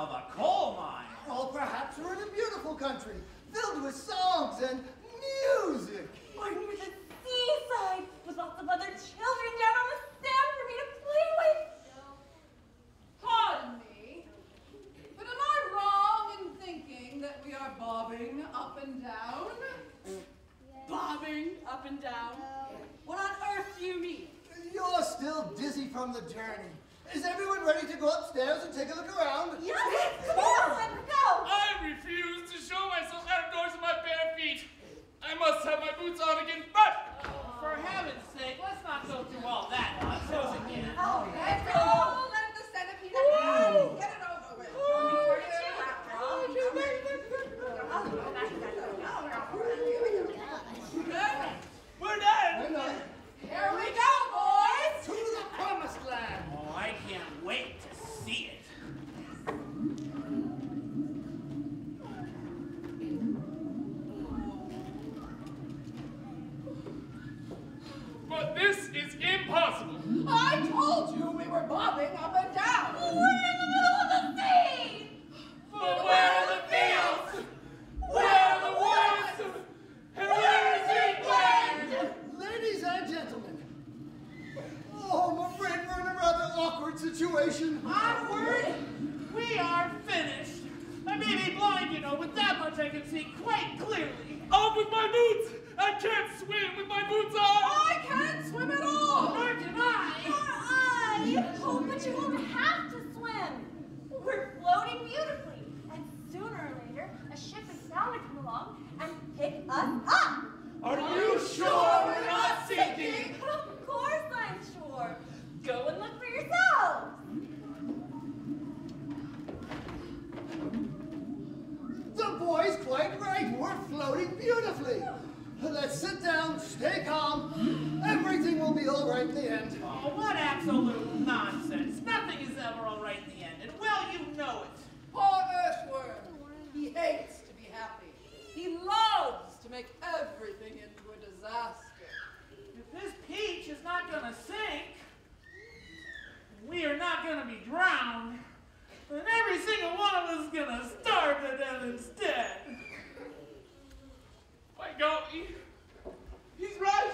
of a coal mine. Or perhaps we're in a beautiful country, filled with songs and music. Or near the seaside, with lots of other children down on the sand for me to play with. Pardon me, but am I wrong in thinking that we are bobbing up and down? Bobbing up and down? What on earth do you mean? You're still dizzy from the journey. Is everyone ready to go upstairs and take a look around? Yes, come on, let's go. I refuse to show myself out of doors in my bare feet. I must have my boots on again, but For heaven's sake, let's not go through all that nonsense again. Oh, Let's go, let the centipede out. Get it over with. we're done. Here we go, boys. To the promised land. Oh, I can't wait to see it. But this is impossible. I told you we were bobbing up and down. We're in the middle of the sea. But where are the fields? Where are the woods? And where is England? Ladies and gentlemen. Oh, I'm afraid we're in a rather awkward situation. Onward! We are finished. I may be blind, you know, but that much I can see quite clearly. Off with my boots! I can't swim with my boots on! I can't swim at all. Nor can I. Oh, but you won't have to swim. We're floating beautifully. And sooner or later, a ship is bound to come along and pick us up. Are you sure we're not sinking? Of course I'm sure. Go and look for yourselves. The boy's quite right. We're floating beautifully. Let's sit down, stay calm. Everything will be all right in the end. Oh, what absolute nonsense. Nothing is ever all right in the end, and well, you know it. Poor earthworm. He hates to be happy. He loves to make everything into a disaster. If this peach is not going to sink, we are not going to be drowned, then every single one of us is going to starve to death instead. By golly, he's right.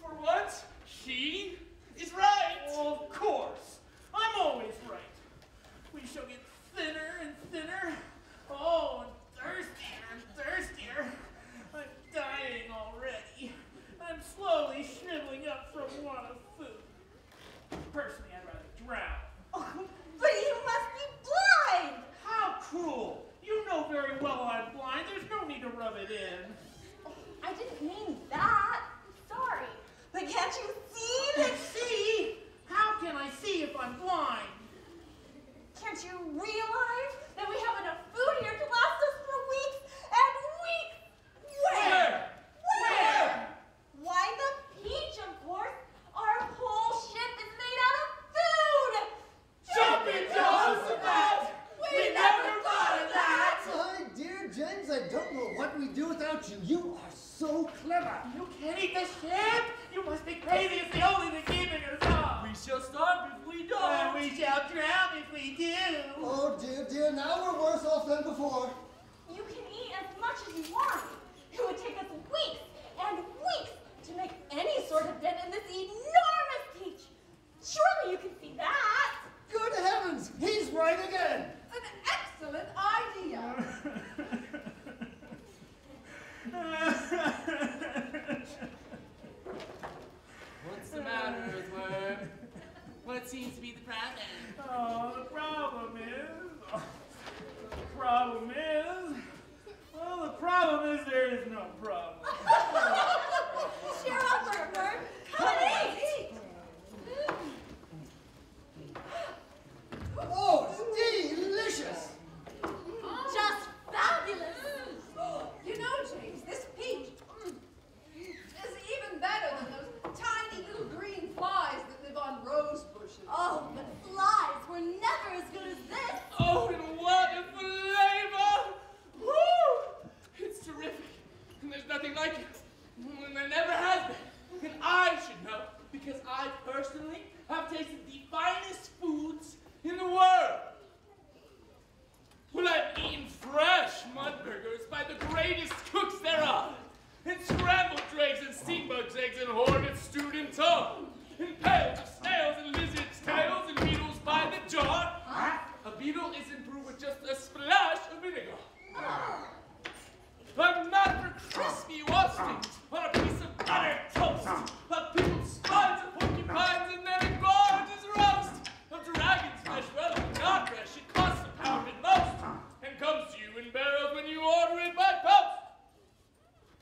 For once, he is right. Oh, of course. I'm always right. We shall get thinner and thinner. Oh, and thirstier and thirstier. I'm dying already. I'm slowly shriveling up from want of food. Personally, I'd rather drown. Oh, but you must be blind. How cruel. You know very well I'm blind. There's no need to rub it in. I didn't mean that. Sorry. But can't you see that? See? How can I see if I'm blind? Can't you realize that we have enough food here to last us for weeks and weeks? Where? Where? Why, the peach, of course. Our whole ship is made out of food. Jumping Jehoshaphat! We never thought of that! My dear James, I don't know what we'd do without you. You are so clever. You can't eat the ship? You must be crazy. It's the only thing keeping us up. We shall starve if we don't. And we shall drown if we do. Oh, dear, dear, now we're worse off than before. You can eat as much as you want. It would take us weeks and weeks to make any sort of dent in this enormous peach. Surely you can see that. Good heavens, he's right again. An excellent idea. What's the matter, Earthworm? What seems to be the problem? Oh, the problem is there is no problem. Cheer up, Earthworm. Come and eat. Oh, delicious. Just fabulous. You know, James, this peach is even better than those tiny little green flies that live on rose bushes. Oh, but flies were never as good as this. Oh, and what a flavor! Woo! It's terrific. And there's nothing at all. In pails of snails and lizards' tails and beetles by the jar. A beetle is improved with just a splash of vinegar. I'm not for crispy wastings on a piece of buttered toast. A pickled spines of porcupines and then a gorgeous roast of dragon's flesh, well, not fresh. It costs a pound at most and comes to you in barrels when you order it by post.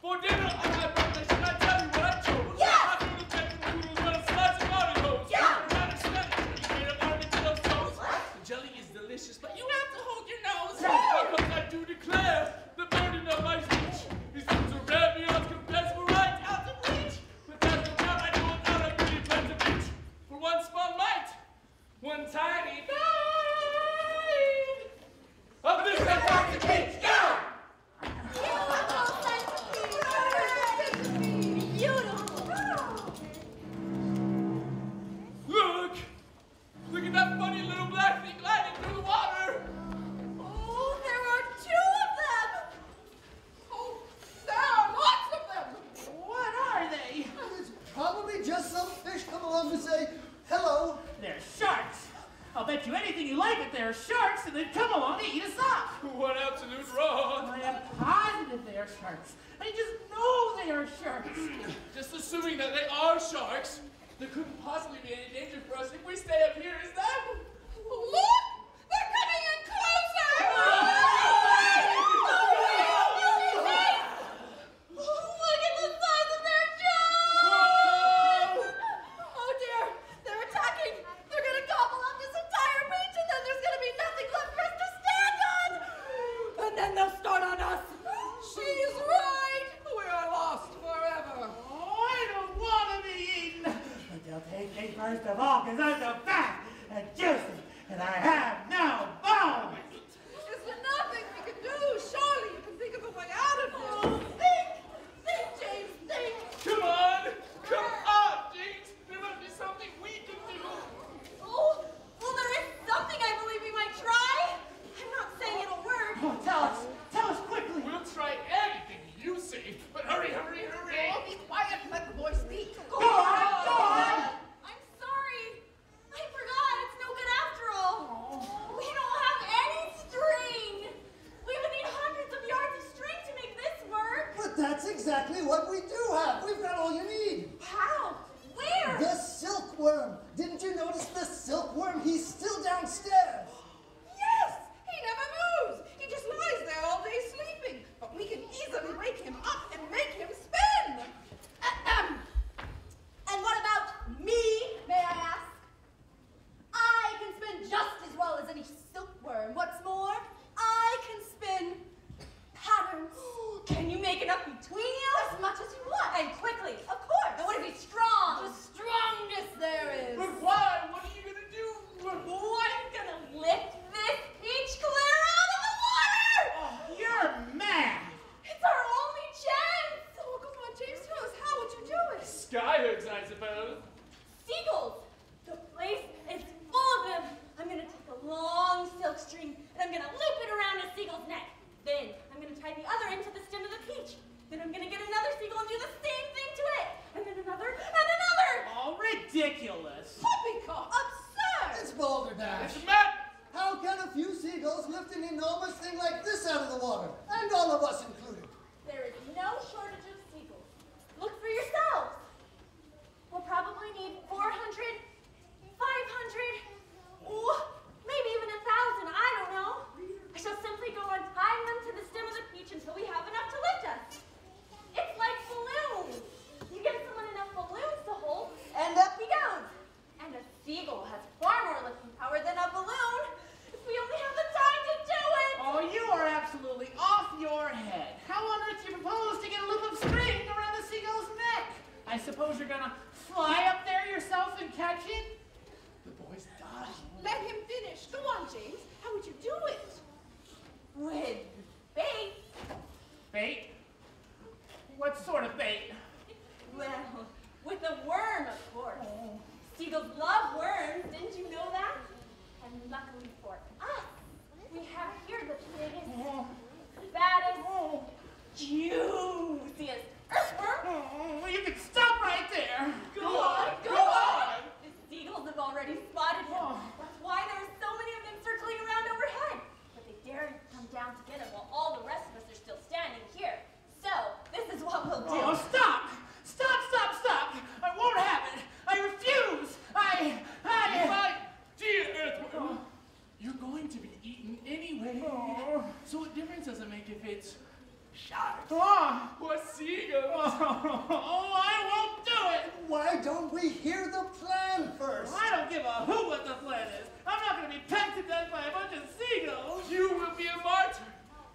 For dinner, I have breakfast. Should I tell you what I chose? Yes! I feel the pepper noodles with a slice of garden hose. Yeah! A rather smelly jelly made of armadillo toast. The jelly is delicious, but you have to hold your nose. Because I do declare the burden of my speech is to grab me on compressible right out of reach. But that's no doubt I do without a pretty plenty of each. For one small mite, one tiny bite of this fantastic peach. Yeah! Look at that funny little black thing gliding through the water. Oh, there are two of them! Oh, there are lots of them. What are they? It's probably just some fish come along to say hello. They're sharks. I'll bet you anything you like that they're sharks and they'd come along to eat us up. What absolute wrong. I am positive they are sharks. I just know they are sharks. Just assuming that they are sharks, there couldn't possibly be any danger for us if we stay up here, is that? Look! They're coming in closer! Look at the size of their jaws! Oh dear, they're attacking. They're gonna gobble up this entire beach and then there's gonna be nothing left for us to stand on. And then they'll start on us. She's right! We are lost forever! Oh, I don't want to be eaten. But they'll take me first of all because I'm so fat and juicy and I have no bones. Is there nothing we can do? Surely you can think of a way out of this. Oh, think, James, think. Come on, James. There must be something we can do. Oh, well, there is something I believe we might try. I'm not saying it'll work. Oh, tell us quickly. We'll try anything you say, but hurry. Oh, be quiet and let the boy speak. Go on. I'm sorry. I forgot. It's no good after all. We don't have any string. We would need hundreds of yards of string to make this work. But that's exactly what we do have. We've got all you need. How? Where? The silkworm. Didn't you notice the silkworm? He's still downstairs. Yes! He never moves! He just lies there all day sleeping. But we can easily wake him up and make him spin! Ahem. And what about me, may I ask? I can spin just as well as any silkworm. What's more, I can spin patterns. Can you make enough between you? As much as you want. And quickly, of course. And what if he's strong? The strongest there is. But why? What are you gonna do? Oh, I'm gonna lift this peach clear out of the water! Oh, you're mad. It's our only chance! Oh, come on, James, tell us, how would you do it? Skyhooks, I suppose. Seagulls! The place is full of them! I'm gonna take a long silk string and I'm gonna loop it around a seagull's neck. Then I'm gonna tie the other end to the stem of the peach. Then I'm gonna get another seagull and do the same thing to it. And then another and another! Oh, ridiculous. Poppycock! Absurd! It's balderdash. It's mad. How can a few seagulls lift an enormous thing like this out of the water? And all of us included. There is no shortage of seagulls. Look for yourselves. We'll probably need 400, 500, maybe even 1,000, I don't know. I shall simply go on tying them to the stem of the peach until we have enough to lift us. It's like balloons. You give someone enough balloons to hold, and up he goes. And a seagull has far more lifting power than a balloon if we only have the time to do it. Oh, you are absolutely off your head. How on earth do you propose to get a loop of string around the seagull's neck? I suppose you're gonna fly up there yourself and catch So what difference does it make if it's sharks Oh, or seagulls? I won't do it. Why don't we hear the plan first? I don't give a hoot what the plan is. I'm not going to be pecked to death by a bunch of seagulls. You will be a martyr,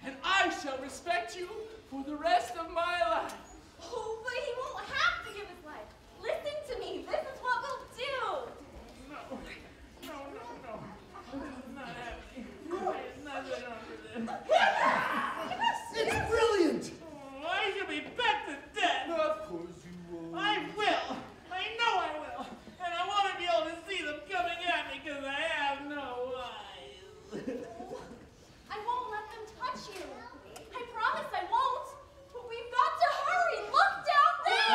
and I shall respect you for the rest of my life. Oh, but he won't have to give his life. Listen to me. This is what we'll do. No. This is not happening. I have nothing under this. It's brilliant! Oh, I should be pecked to death. Of course you will. I will. I know I will. And I want to be able to see them coming at me because I have no eyes. I won't let them touch you. I promise I won't. But we've got to hurry. Look down there.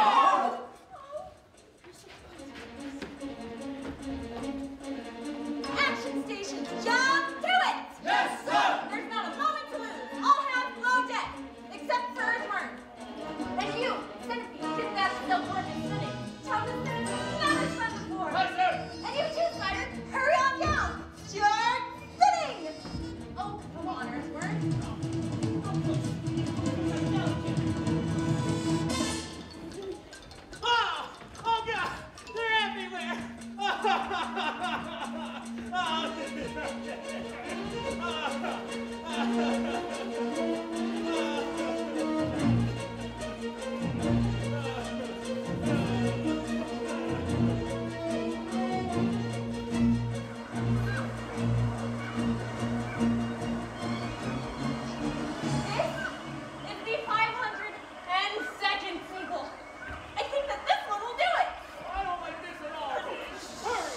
Action stations, jump to it. Yes, sir. There's not a moment to lose. All hands below deck, except for Earthworm. And you, Centipede, get that silkworm and spinning. Tell the Centipede never spun before. Yes, sir. And you too, Spider, hurry on down. Start spinning. Oh, come on, Earthworm. Oh God, they're everywhere. This is the 502nd seagull. I think that this one will do it. I don't like this at all. Hurry.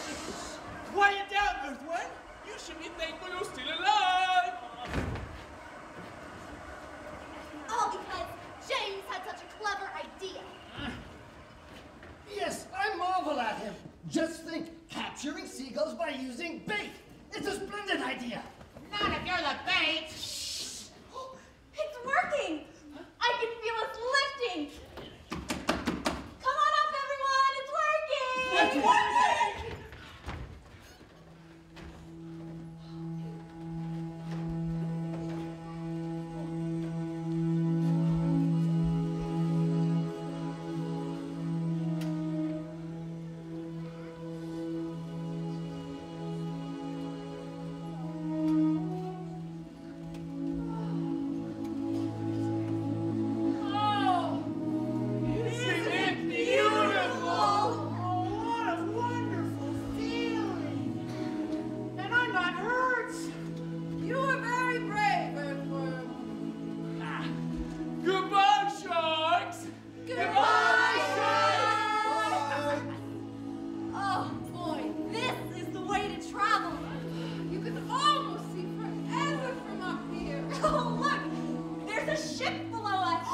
Quiet down, Earthworm. You should be thankful you're still alive. All because James had such a clever idea. Yes, I marvel at him. Just think, capturing seagulls by using bait. It's a splendid idea. Not if you're the bait. It's working. I can feel us lifting. Come on up, everyone. It's working. It's working. Oh, isn't it beautiful? Oh, what a wonderful feeling. And I'm not hurt. You were very brave, Earthworm. Goodbye, sharks. Goodbye, Bye. Oh, boy. This is the way to travel. You can almost see forever from up here. Oh, look. There's a ship below us.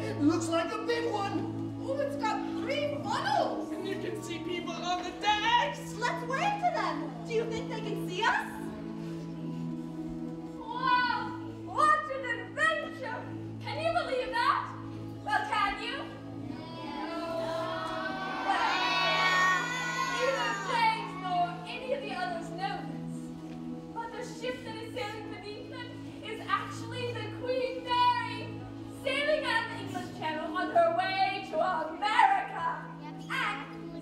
It looks like a big one. Oh, it's got 3 funnels. And you can see people on the decks. Let's wave to them. Do you think they can see us? Wow! What an adventure! Can you believe that? Well, can you? Neither James nor any of the others know this. But the ship that is sailing beneath them is actually the Queen Mary, sailing out the English Channel on her way to America. And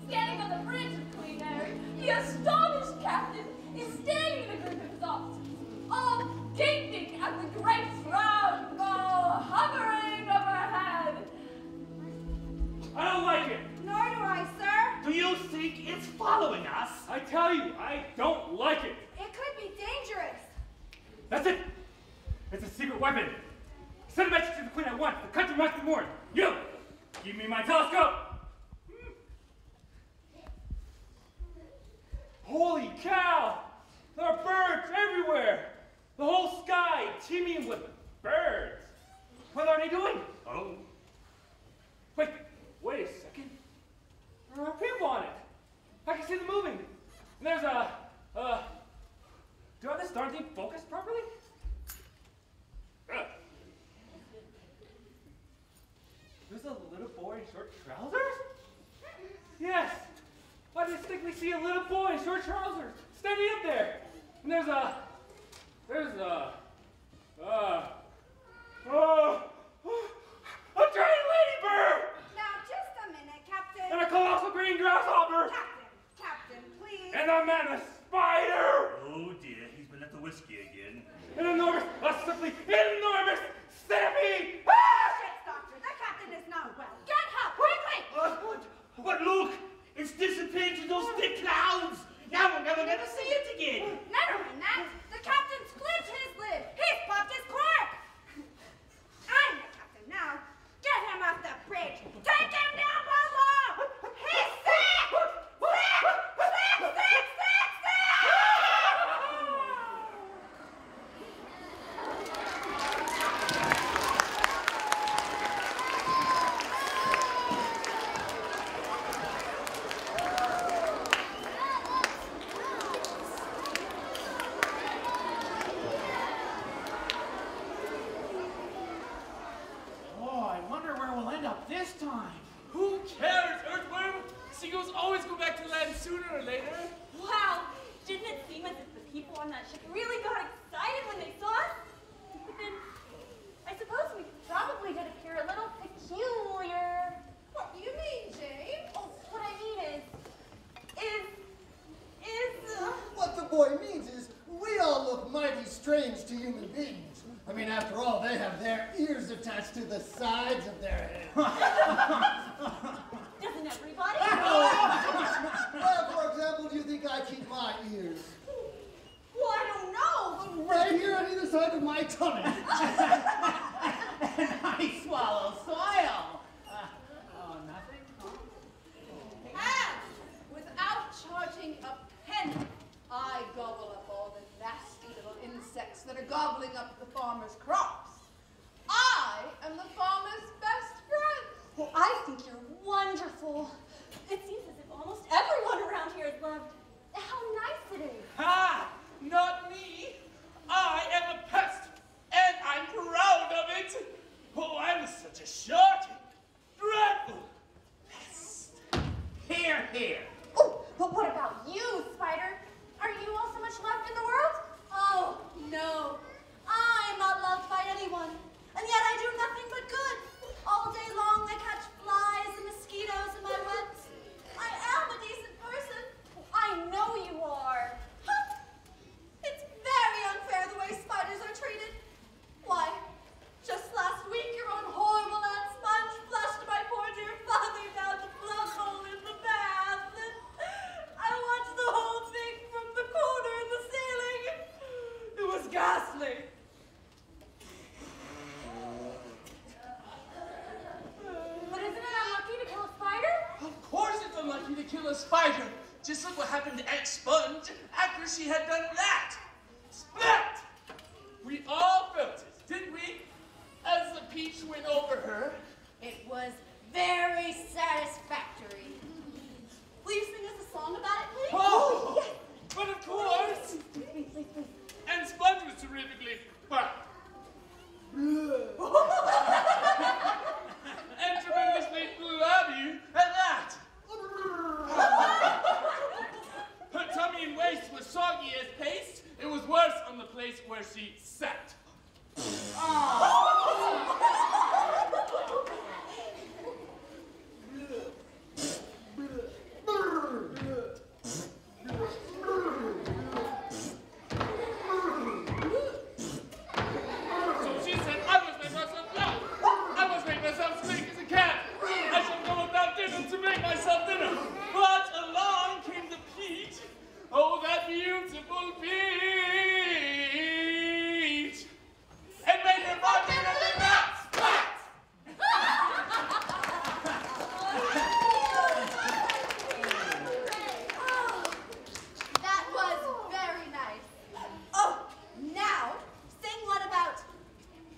standing on the bridge of Queen Mary, the astonished captain is standing in a group of his officers, all gaping at the great round ball hovering overhead. I don't like it. Nor do I, sir. Do you think it's following us? I tell you, I don't like it. It could be dangerous. That's it. It's a secret weapon. Send a message to the Queen at once. The country must be warned. You, give me my telescope. Holy cow! There are birds everywhere. The whole sky teeming with birds. What are they doing? Oh. Wait a second. There are people on it. I can see them moving. And there's do I have this darn thing focused properly? There's a little boy in short trousers? Yes! I distinctly see a little boy in short trousers standing up there. And there's A giant ladybird! Now, just a minute, Captain. And a colossal green grasshopper! Captain, please. And a mammoth spider! Oh dear, he's been at the whiskey again. An enormous, a simply enormous centipede! Ah! Shit, Doctor, the captain is not well. Get help, quickly! But look, it's disappeared to those thick clouds. Now we'll never see it again. Never mind that. The captain's flipped his lid. He's popped his cork. I'm the captain now. Get him off the bridge. Take him down below. He's sick! Sick! This time. Who cares, Earthworm? Seagulls always go back to land sooner or later. Wow, didn't it seem as if the people on that ship really got excited when they saw us? But then, I suppose we probably did appear a little peculiar. What do you mean, Jane? Oh, what I mean is... What the boy means is, we all look mighty strange to human beings. I mean, after all, they have their ears attached to the sides of their head. Doesn't everybody? Well, for example, do you think I keep my ears? Well, I don't know. Right here on either side of my tummy. And I swallow soil. Nothing? Huh? And without charging a penny, I gobble up all the nasty little insects that are gobbling up the farmer's crops. I am the farmer's best friend. Well, I think you're wonderful. It seems as if almost everyone around here is loved. How nice it is. Ha! Not me. I am a pest, and I'm proud of it. Oh, I was such a shocking, dreadful pest. Here, here. Oh, but what about you, Spider? Are you all so much loved in the world? Oh, no. I'm not loved by anyone. And yet I do nothing but good. All day long I catch flies and mosquitoes in my webs. I am a decent person. I know you are. Huh? It's very unfair the way spiders are treated. Why, just last week your own horrible Aunt Sponge flushed my poor dear father down the plug hole in the bath. I watched the whole thing from the corner in the ceiling. It was ghastly. But isn't it unlucky to kill a spider? Of course it's unlucky to kill a spider. Just look what happened to Aunt Sponge after she had done that. Splat! We all felt it, didn't we? As the peach went over her. It was very satisfactory. Will you sing us a song about it, please? Oh, yes. but of course. Please, please, please. And Sponge was terrifically fun. And tremendously flabby at that. Her tummy and waist was soggy as paste. It was worse on the place where she sat. So she said, I must make myself loud. I must make myself sleek as a cat. I shall go about dinner to make myself dinner. But along came the peach. Oh, that beautiful peach. And made her body really nuts. Splat! That was very nice. Oh, now, sing one about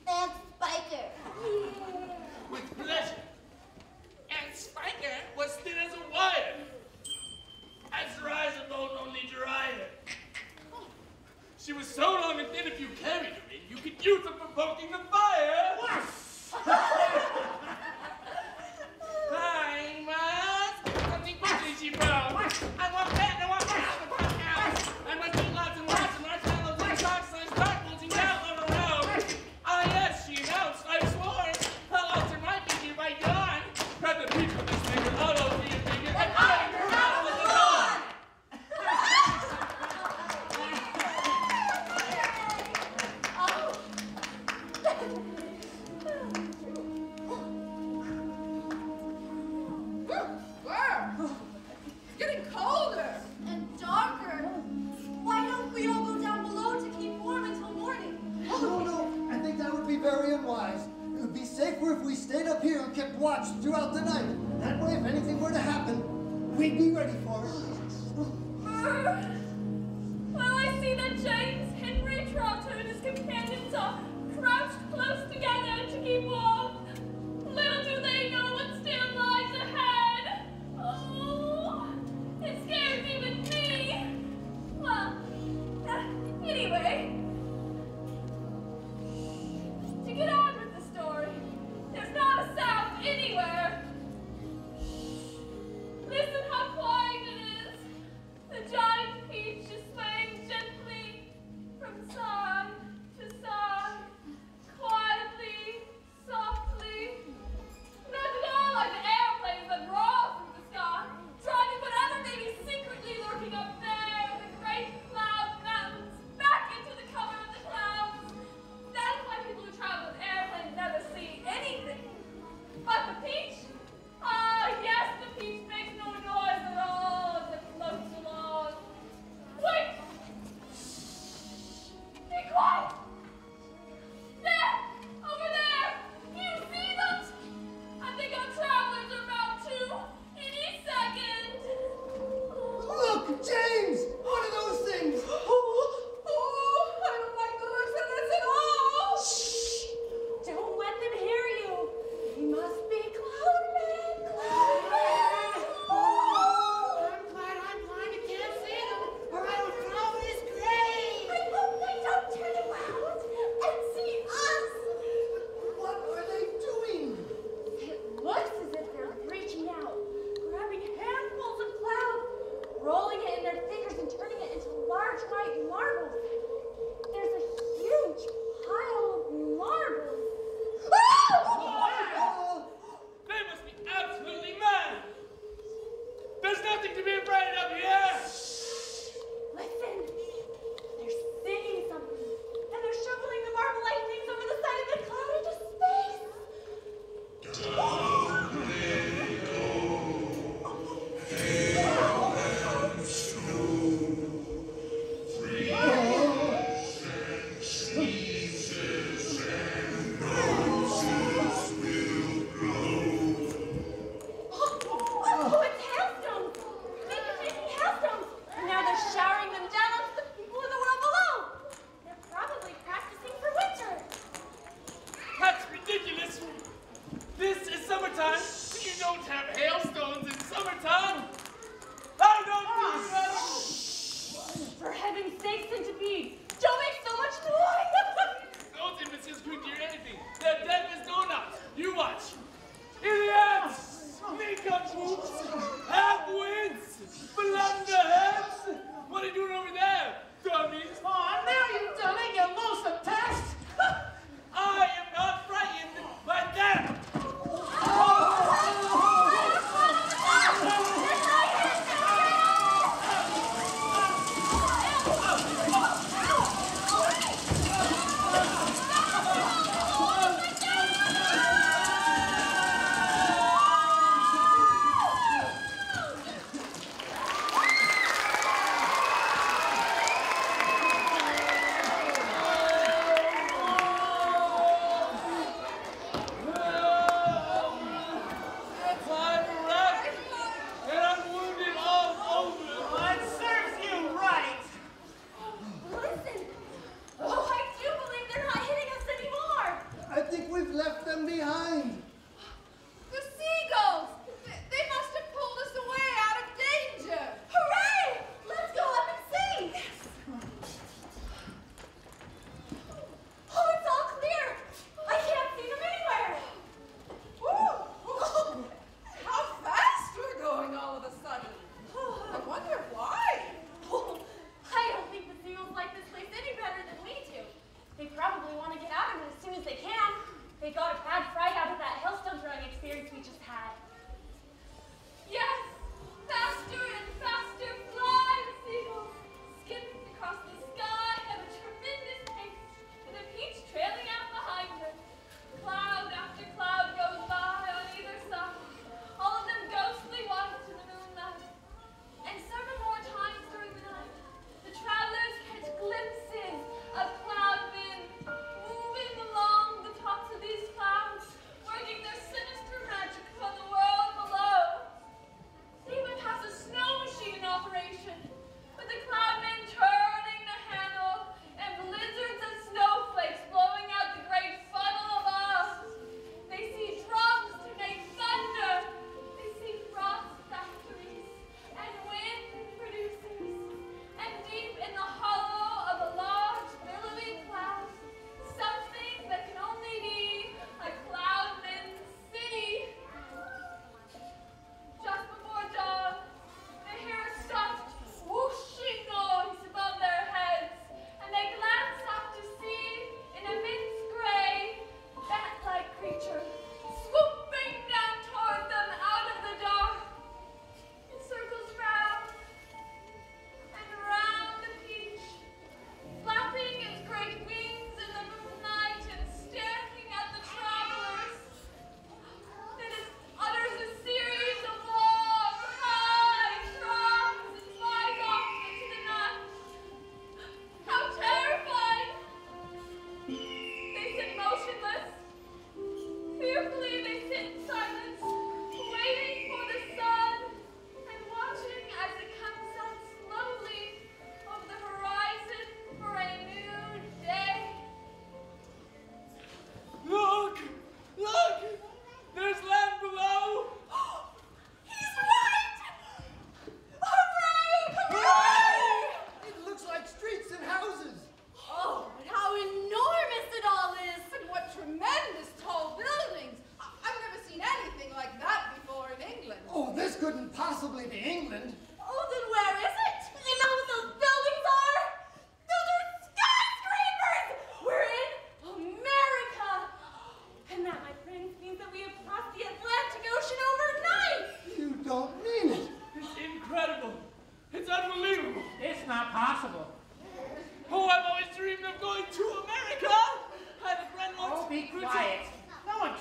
Aunt Spiker. With pleasure. And Spiker was thin as a wire. As dry as a bone, only drier. She was so long and thin if you carried her in, you could use her for poking the fire. I must get something quickly, she found. I want that, and I want that, and I want that. I must eat lots and lots of marshmallows and socks and sparkles and gallop around. wise. It would be safer if we stayed up here and kept watch throughout the night. That way, if anything were to happen, we'd be ready for it. Well, I see that James, Henry, Trotter, and his companions are crouched close together to keep warm. Little do they know what still lies ahead. Oh, it scares even me. Well, anyway, to get on with the story, there's not a sound anywhere. Listen how quiet it is.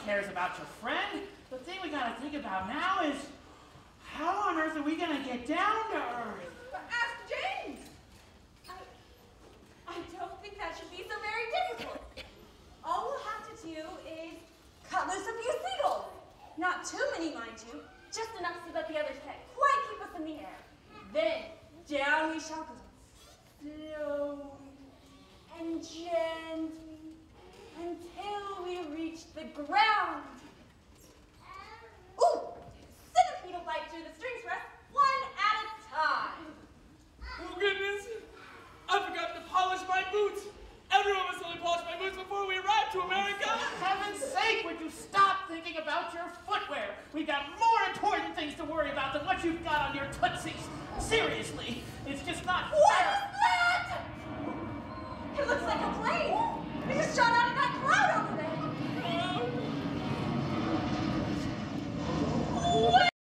cares about your friend. The thing we gotta think about now is, how on earth are we gonna get down to Earth? But ask James. I don't think that should be so very difficult. All we'll have to do is cut loose a few seagulls. Not too many, mind you, just enough so that the others can't quite keep us in the air. Then down we shall go, slowly and gently, until we reach the ground. Ooh! Centipede will bite through the strings for us, one at a time. Oh goodness! I forgot to polish my boots. Everyone must only polish my boots before we arrive to America. For heaven's sake, would you stop thinking about your footwear? We've got more important things to worry about than what you've got on your tootsies. Seriously,